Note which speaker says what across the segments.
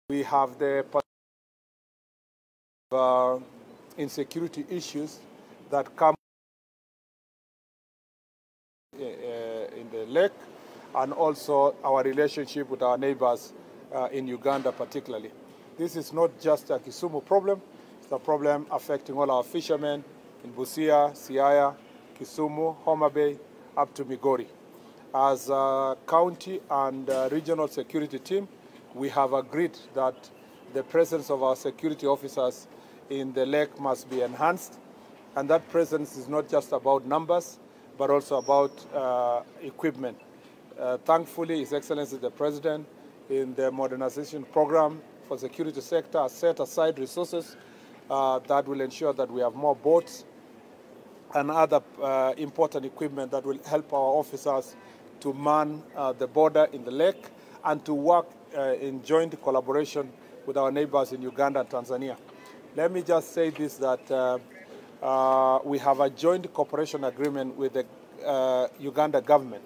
Speaker 1: We have the insecurity issues that come in the lake, and also our relationship with our neighbors in Uganda particularly. This is not just a Kisumu problem, it's a problem affecting all our fishermen in Busia, Siaya, Kisumu, Homa Bay, up to Migori. As a county and regional security team, we have agreed that the presence of our security officers in the lake must be enhanced, and that presence is not just about numbers, but also about equipment. Thankfully, His Excellency the President, in the modernization program for security sector, has set aside resources that will ensure that we have more boats and other important equipment that will help our officers to man the border in the lake and to work in joint collaboration with our neighbors in Uganda and Tanzania. Let me just say this, that we have a joint cooperation agreement with the Uganda government,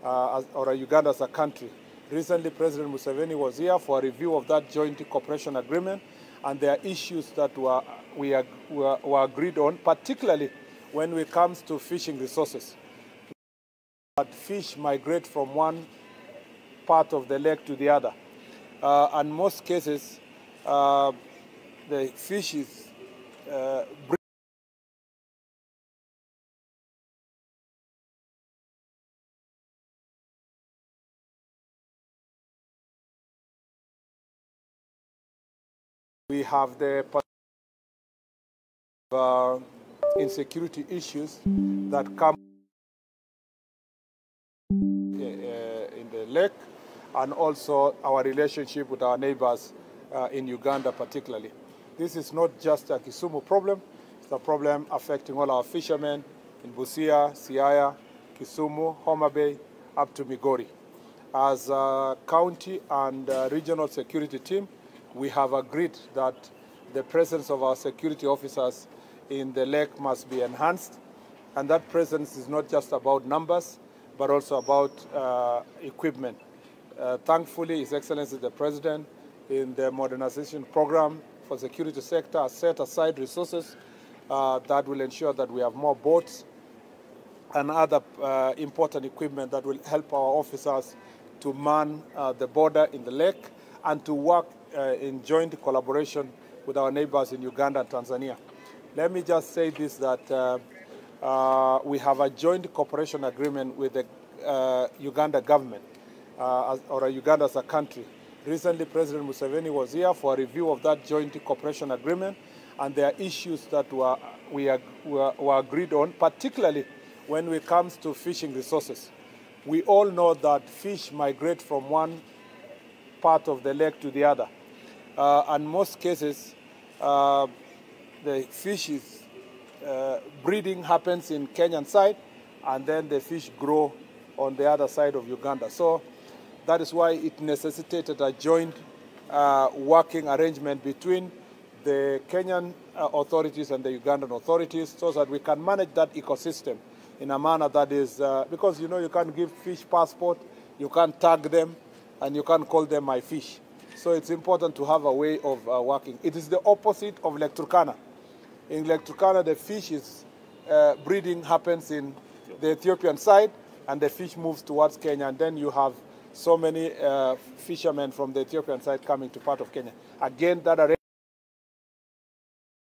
Speaker 1: or Uganda as a country. Recently, President Museveni was here for a review of that joint cooperation agreement, and there are issues that were agreed on, particularly when it comes to fishing resources. That fish migrate from one part of the lake to the other. In most cases, the fish is we have the insecurity issues that come in the lake, and also our relationship with our neighbors in Uganda particularly. This is not just a Kisumu problem, it's a problem affecting all our fishermen in Busia, Siaya, Kisumu, Homa Bay, up to Migori. As a county and regional security team, we have agreed that the presence of our security officers in the lake must be enhanced, and that presence is not just about numbers, but also about equipment. Thankfully, His Excellency the President, in the modernization program for security sector, has set aside resources that will ensure that we have more boats and other important equipment that will help our officers to man the border in the lake and to work in joint collaboration with our neighbors in Uganda and Tanzania. Let me just say this, that we have a joint cooperation agreement with the Uganda government, or Uganda as a country. Recently, President Museveni was here for a review of that joint cooperation agreement, and there are issues that were agreed on, particularly when it comes to fishing resources. We all know that fish migrate from one part of the lake to the other. In most cases, the fish is breeding happens in Kenyan side, and then the fish grow on the other side of Uganda. So that is why it necessitated a joint working arrangement between the Kenyan authorities and the Ugandan authorities, so that we can manage that ecosystem in a manner that is, because you know you can't give fish passport, you can't tag them, and you can't call them my fish. So it's important to have a way of working. It is the opposite of Lake Turkana. In Lake Turkana, the fish is breeding happens in the Ethiopian side, and the fish moves towards Kenya, and then you have so many fishermen from the Ethiopian side coming to part of Kenya. Again, that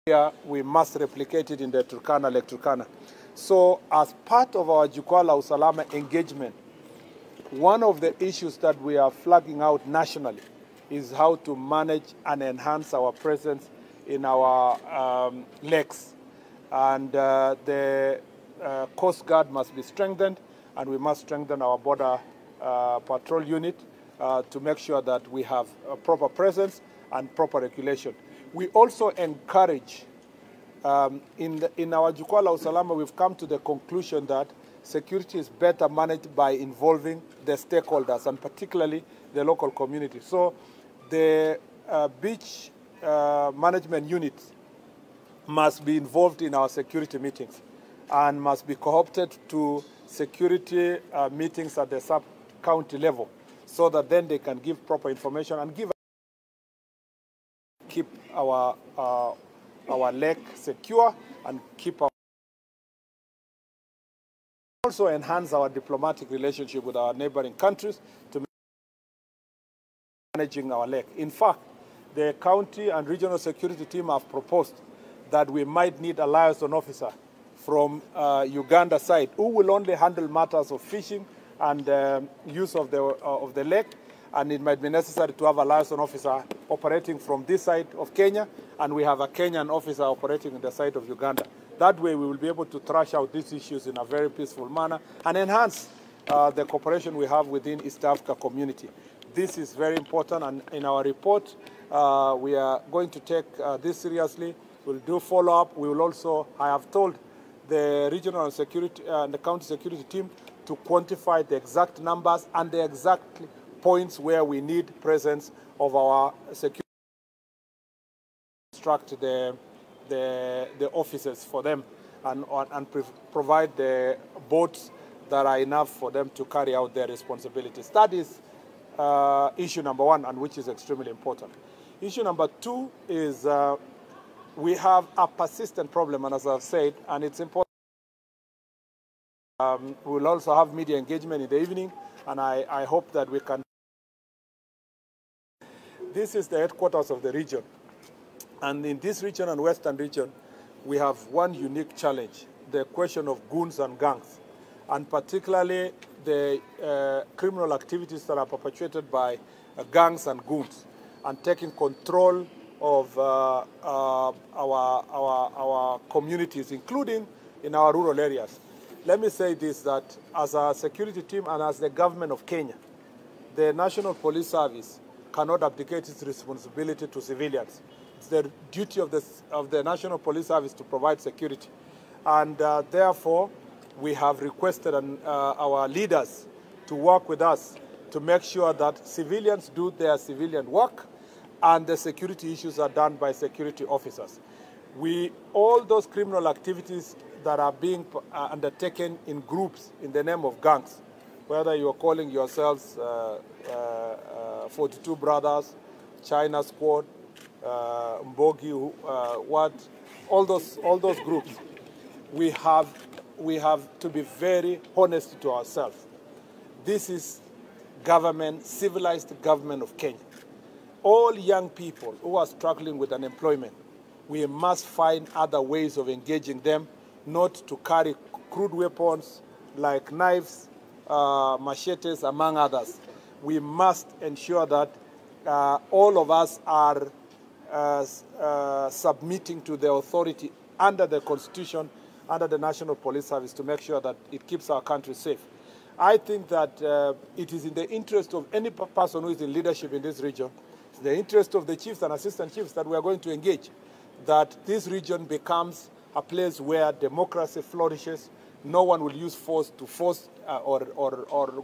Speaker 1: area, we must replicate it in the Turkana, Lake Turkana. So as part of our Jukwaa Usalama engagement, one of the issues that we are flagging out nationally is how to manage and enhance our presence in our lakes. And the Coast Guard must be strengthened, and we must strengthen our border patrol unit to make sure that we have a proper presence and proper regulation. We also encourage, in our Jukwaa Usalama, we've come to the conclusion that security is better managed by involving the stakeholders, and particularly the local community. So the beach management units must be involved in our security meetings and must be co-opted to security meetings at the sub-county level, so that then they can give proper information and give our lake secure and keep our also enhance our diplomatic relationship with our neighboring countries to managing our lake. In fact, the county and regional security team have proposed that we might need a liaison officer from Uganda side who will only handle matters of fishing and use of the lake, and it might be necessary to have a liaison officer operating from this side of Kenya, and we have a Kenyan officer operating in the side of Uganda. That way we will be able to thrash out these issues in a very peaceful manner and enhance the cooperation we have within East Africa community. This is very important, and in our report we are going to take this seriously. We'll do follow-up. We will also, I have told the regional security and the county security team to quantify the exact numbers and the exact points where we need presence of our security, instruct the officers for them and provide the boats that are enough for them to carry out their responsibilities. That is issue number one, and which is extremely important. Issue number two is we have a persistent problem, and as I've said, and it's important. We'll also have media engagement in the evening, and I hope that we can. This is the headquarters of the region. And in this region and western region, we have one unique challenge, the question of goons and gangs, and particularly the criminal activities that are perpetrated by gangs and goons, and taking control of our communities, including in our rural areas. Let me say this, that as a security team and as the government of Kenya, the National Police Service cannot abdicate its responsibility to civilians. It's the duty of the National Police Service to provide security. And therefore, we have requested our leaders to work with us to make sure that civilians do their civilian work and the security issues are done by security officers. All those criminal activities that are being undertaken in groups in the name of gangs, whether you are calling yourselves 42 Brothers, China Squad, Mbogi, all those groups, we have to be very honest to ourselves. This is government, civilized government of Kenya. All young people who are struggling with unemployment, we must find other ways of engaging them, not to carry crude weapons like knives, machetes, among others. We must ensure that all of us are submitting to the authority under the Constitution, under the National Police Service, to make sure that it keeps our country safe. I think that it is in the interest of any person who is in leadership in this region, it's the interest of the chiefs and assistant chiefs that we are going to engage, that this region becomes a place where democracy flourishes. No one will use force to force or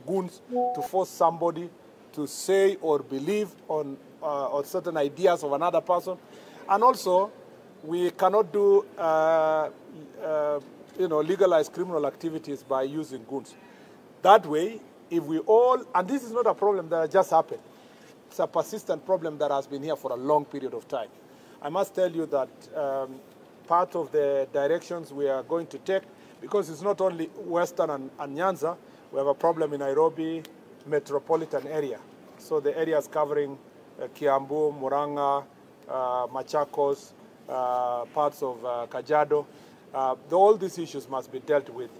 Speaker 1: goons to force somebody to say or believe on certain ideas of another person. And also, we cannot do legalized criminal activities by using goons. That way, if we all, and this is not a problem that just happened, it's a persistent problem that has been here for a long period of time. I must tell you that part of the directions we are going to take, because it's not only Western and Nyanza, we have a problem in Nairobi metropolitan area. So the areas covering Kiambu, Muranga, Machakos, parts of Kajiado, all these issues must be dealt with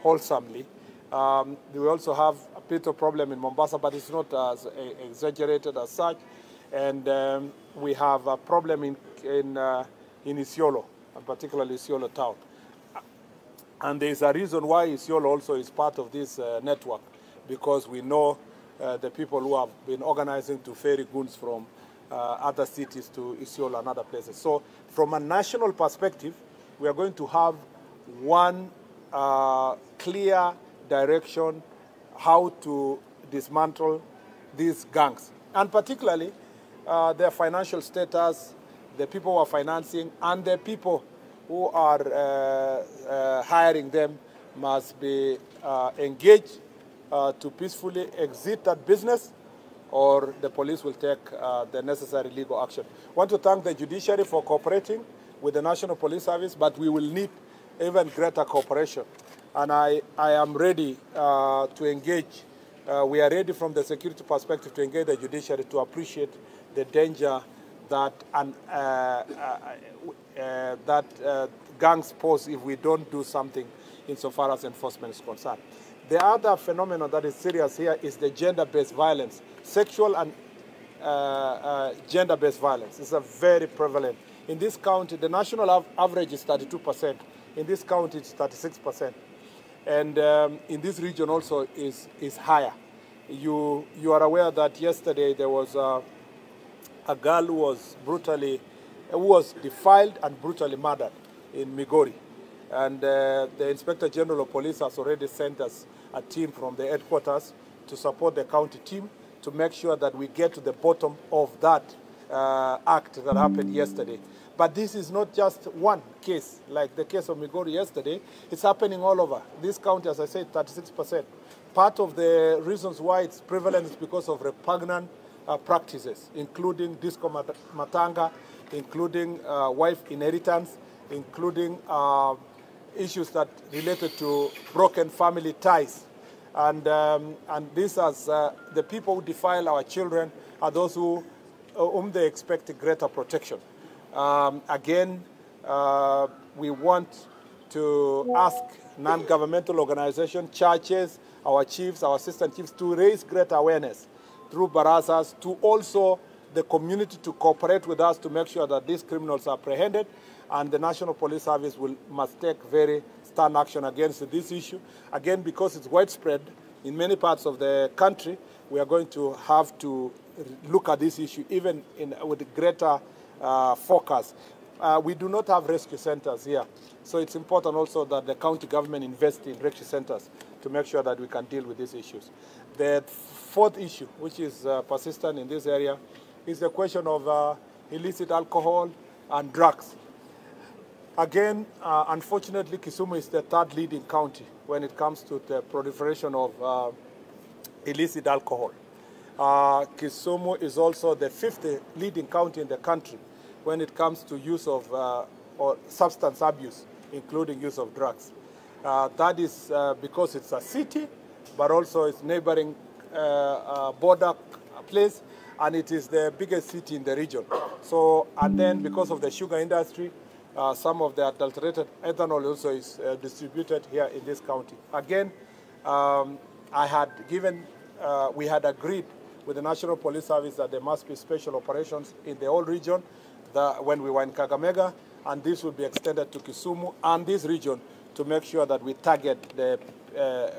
Speaker 1: wholesomely. We also have a bit of problem in Mombasa, but it's not as exaggerated as such. And we have a problem in Isiolo, and particularly Isiolo town. And there is a reason why Isiolo also is part of this network, because we know the people who have been organizing to ferry goods from other cities to Isiolo and other places. So from a national perspective, we are going to have one clear direction how to dismantle these gangs, and particularly their financial status, the people who are financing, and the people who are hiring them must be engaged to peacefully exit that business or the police will take the necessary legal action. I want to thank the judiciary for cooperating with the National Police Service, but we will need even greater cooperation. And I am ready to engage. We are ready from the security perspective to engage the judiciary to appreciate the danger that gangs pose if we don't do something insofar as enforcement is concerned. The other phenomenon that is serious here is the gender-based violence. Sexual and gender-based violence is very prevalent. In this county, the national average is 32%. In this county, it's 36%. And in this region also is higher. You are aware that yesterday there was a girl who was defiled and brutally murdered in Migori. And the Inspector General of Police has already sent us a team from the headquarters to support the county team to make sure that we get to the bottom of that act that happened yesterday. But this is not just one case, like the case of Migori yesterday. It's happening all over. This county, as I said, 36%. Part of the reasons why it's prevalent is because of repugnant practices, including disco matanga, including wife inheritance, including issues that related to broken family ties. And this as the people who defile our children are those whom they expect greater protection. Again, we want to ask non-governmental organizations, churches, our chiefs, our assistant chiefs to raise greater awareness through barazas, to also the community to cooperate with us to make sure that these criminals are apprehended, and the National Police Service must take very stern action against this issue. Again, because it's widespread in many parts of the country, we are going to have to look at this issue even with greater focus. We do not have rescue centers here, so it's important also that the county government invest in rescue centers to make sure that we can deal with these issues. The fourth issue, which is persistent in this area, is the question of illicit alcohol and drugs. Again, unfortunately, Kisumu is the third leading county when it comes to the proliferation of illicit alcohol. Kisumu is also the fifth leading county in the country when it comes to use of or substance abuse, including use of drugs. That is because it's a city, but also it's neighboring border place, and it is the biggest city in the region. So, and then because of the sugar industry, some of the adulterated ethanol also is distributed here in this county. Again, we had agreed with the National Police Service that there must be special operations in the whole region when we were in Kakamega, and this will be extended to Kisumu and this region to make sure that we target the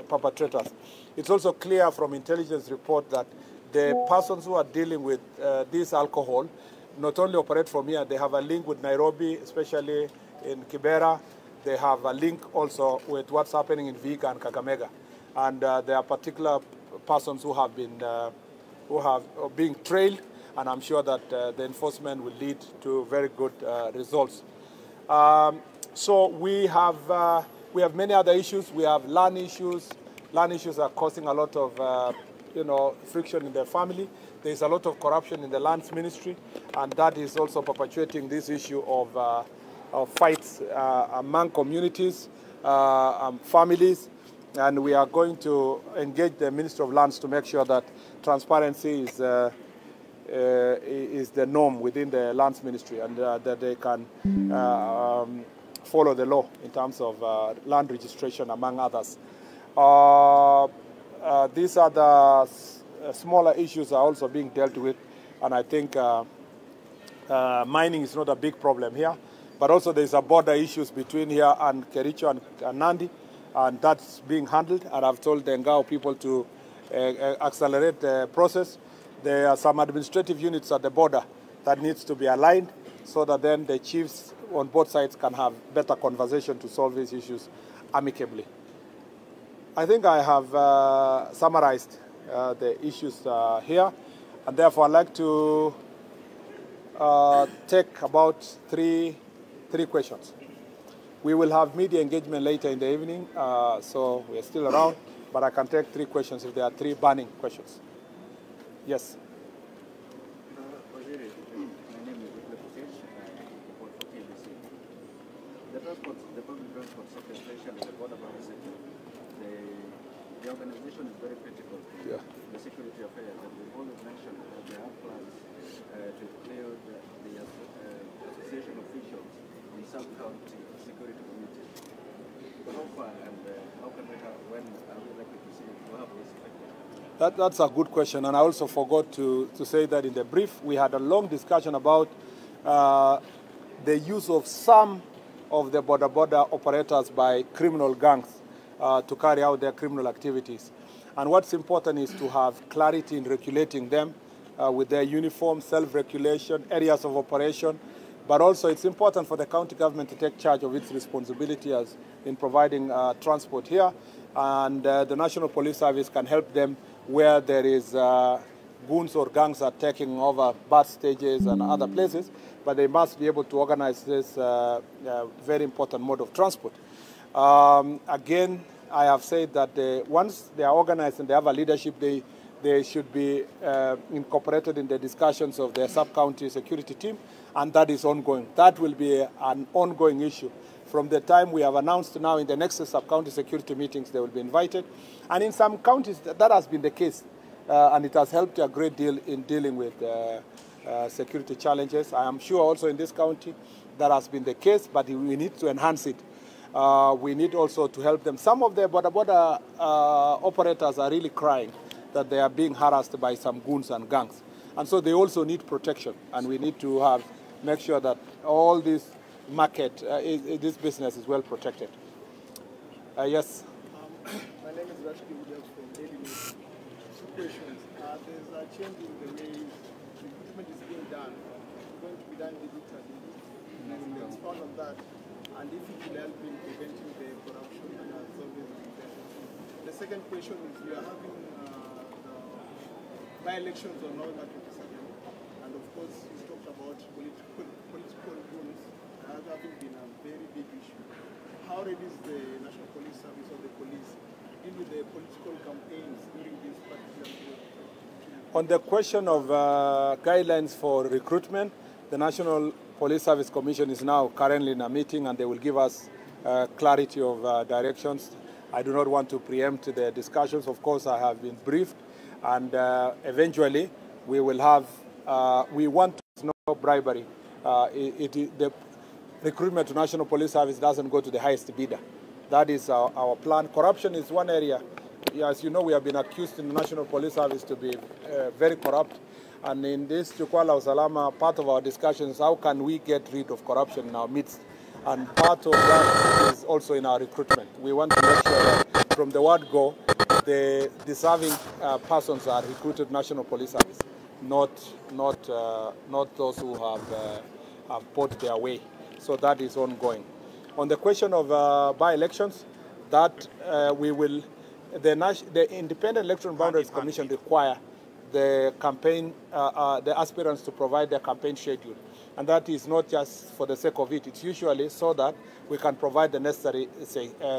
Speaker 1: perpetrators. It's also clear from intelligence report that the persons who are dealing with this alcohol not only operate from here, they have a link with Nairobi, especially in Kibera. They have a link also with what's happening in Vihiga and Kakamega. And there are particular persons who have been being trailed, and I'm sure that the enforcement will lead to very good results. So we have many other issues. We have land issues. Land issues are causing a lot of friction in the family. There is a lot of corruption in the lands ministry, and that is also perpetuating this issue of fights among communities, families, and we are going to engage the Minister of Lands to make sure that transparency is the norm within the lands ministry, and that they can follow the law in terms of land registration, among others. These are the smaller issues are also being dealt with, and I think mining is not a big problem here, but also there's a border issues between here and Kericho and Nandi, and that's being handled, and I've told the Ngao people to accelerate the process. There are some administrative units at the border that needs to be aligned so that then the chiefs on both sides can have better conversation to solve these issues amicably. I think I have summarized the issues here, and therefore I'd like to take about three questions. We will have media engagement later in the evening, so we're still around, but I can take 3 questions if there are 3 burning questions. Yes.
Speaker 2: My name is report for TBC. The public transport sector, especially the border sector, the organization is very critical to the security affairs, and we've always mentioned that they have plans to include the association officials in sub-county security committees. How far and how can we have, when are we likely to see to have this effect?
Speaker 1: That's a good question, and I also forgot to say that in the brief we had a long discussion about the use of some of the border operators by criminal gangs to carry out their criminal activities. And what's important is to have clarity in regulating them with their uniform, self-regulation, areas of operation, but also it's important for the county government to take charge of its responsibility as in providing transport here, and the National Police Service can help them where there is goons or gangs are taking over bus stages and other places, but they must be able to organize this very important mode of transport. Again, I have said that once they are organized and they have a leadership, they should be incorporated in the discussions of the sub-county security team, and that is ongoing. That will be an ongoing issue. From the time we have announced now in the next sub-county security meetings, they will be invited. And in some counties, that has been the case, and it has helped a great deal in dealing with security challenges. I am sure also in this county that has been the case, but we need to enhance it. We need also to help them. Some of the border operators are really crying that they are being harassed by some goons and gangs. And so they also need protection, and we need to make sure that all this market, this business is well protected. Yes.
Speaker 3: My name is Rashki Williams from Daily News. Two questions. There's a change in the way recruitment is being done. It's going to be done digitally. And expand on that, and if it will help in preventing the corruption and solving the. The second question is we are having the by-elections on November 27th, and of course you talked about political rules having been a very big issue. How ready is the National Police Service or the police to deal with the political campaigns during this particular period?
Speaker 1: On the question of guidelines for recruitment, the National Police Service Commission is now currently in a meeting, and they will give us clarity of directions. I do not want to preempt the discussions. Of course, I have been briefed, and eventually we will have, we want to know bribery. The recruitment to National Police Service doesn't go to the highest bidder. That is our plan. Corruption is one area. As you know, we have been accused in the National Police Service to be very corrupt. And in this Jukwaa Usalama, part of our discussion is how can we get rid of corruption in our midst. And part of that is also in our recruitment. We want to make sure that from the word go, the deserving persons are recruited National Police Service, not those who have bought their way. So that is ongoing. On the question of by-elections, that we will, the Independent Electoral Boundaries Commission require the campaign, the aspirants to provide their campaign schedule. And that is not just for the sake of it. It's usually so that we can provide the necessary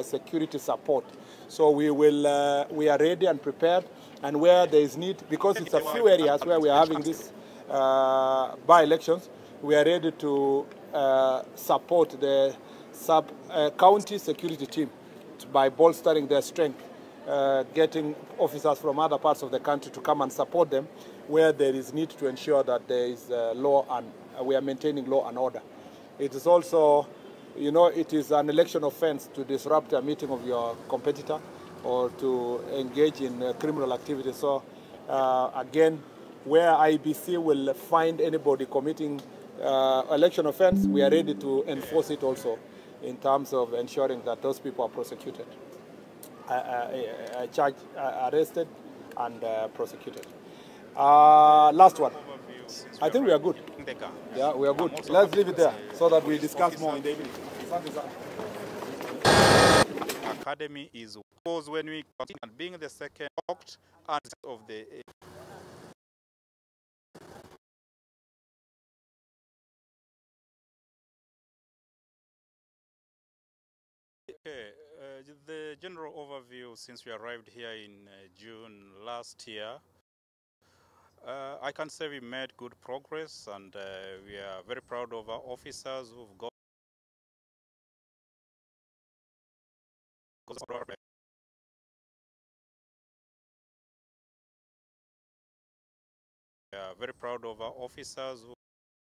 Speaker 1: security support. So we are ready and prepared. And where there is need, because it's a few areas where we are having these by-elections, we are ready to support the sub-county security team by bolstering their strength, getting officers from other parts of the country to come and support them where there is need to ensure that there is law and we are maintaining law and order. It is also, you know, it is an election offense to disrupt a meeting of your competitor or to engage in criminal activity. So again, where IBC will find anybody committing election offense, we are ready to enforce it also in terms of ensuring that those people are prosecuted, charged, arrested, and prosecuted. Last one. I think we are good. Yeah, we are good. Let's leave it there so that we discuss more in the evening.
Speaker 4: Academy is was when we continue and being the second of the okay, the general overview since we arrived here in June last year. I can say we made good progress, and we are very proud of our officers who've got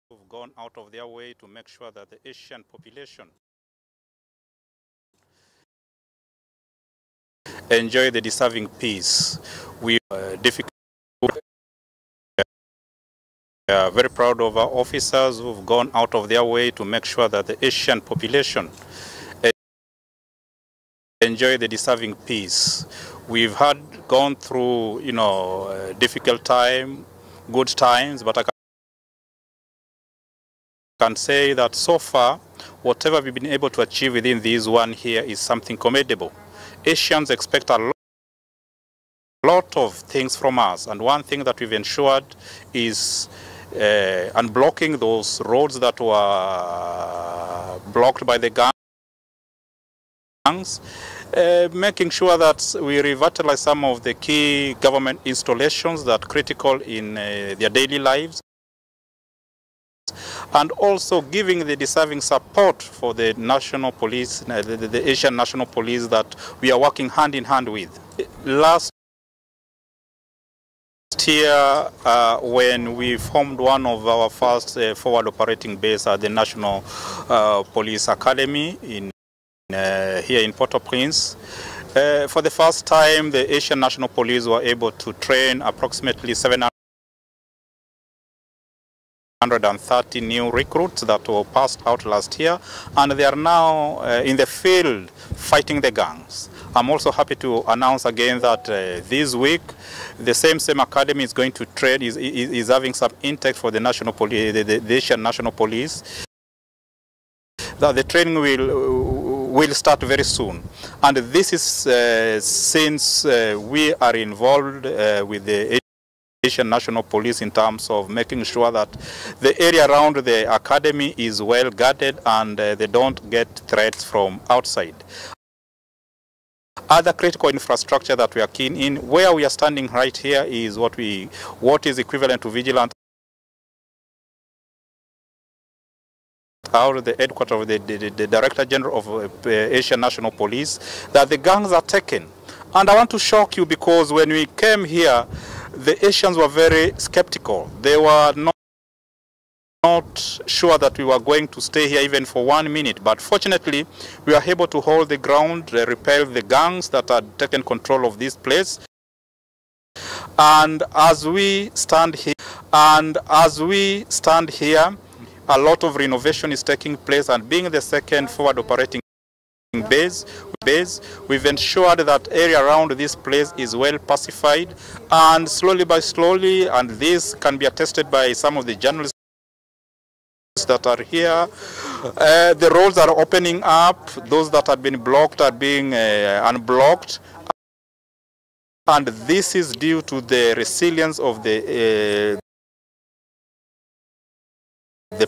Speaker 4: who've gone out of their way to make sure that the Asian population enjoy the deserving peace. We are very proud of our officers who've gone out of their way to make sure that the Asian population enjoy the deserving peace. We've gone through, difficult time, good times, but I can say that so far, whatever we've been able to achieve within this 1 year is something commendable. Asians expect a lot of things from us, and one thing that we've ensured is unblocking those roads that were blocked by the gangs, making sure that we revitalize some of the key government installations that are critical in their daily lives, and also giving the deserving support for the national police, the Asian National Police that we are working hand in hand with. Last year, when we formed one of our first forward operating base at the National Police Academy here in Port-au-Prince, for the first time, the Asian National Police were able to train approximately 730 new recruits that were passed out last year, and they are now in the field fighting the gangs. I'm also happy to announce again that this week, the same academy is going to train, is having some intake for the National Police, the Asian National Police. That the training will start very soon, and this is since we are involved with the Asian National Police in terms of making sure that the area around the academy is well guarded and they don't get threats from outside. Other critical infrastructure that we are keen in, where we are standing right here, is what is equivalent to vigilant out of the headquarters of the Director General of Asian National Police, that the gangs are taken. And I want to shock you, because when we came here, the Asians were very skeptical. They were not sure that we were going to stay here even for 1 minute. But fortunately, we were able to hold the ground, repel the gangs that had taken control of this place. And as we stand here, a lot of renovation is taking place, and being the second forward operating base, we've ensured that area around this place is well pacified, and slowly by slowly, and this can be attested by some of the journalists that are here, the roads are opening up, those that had been blocked are being unblocked, and this is due to the resilience of the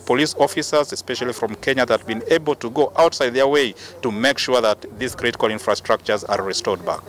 Speaker 4: police officers, especially from Kenya, that have been able to go outside their way to make sure that these critical infrastructures are restored back.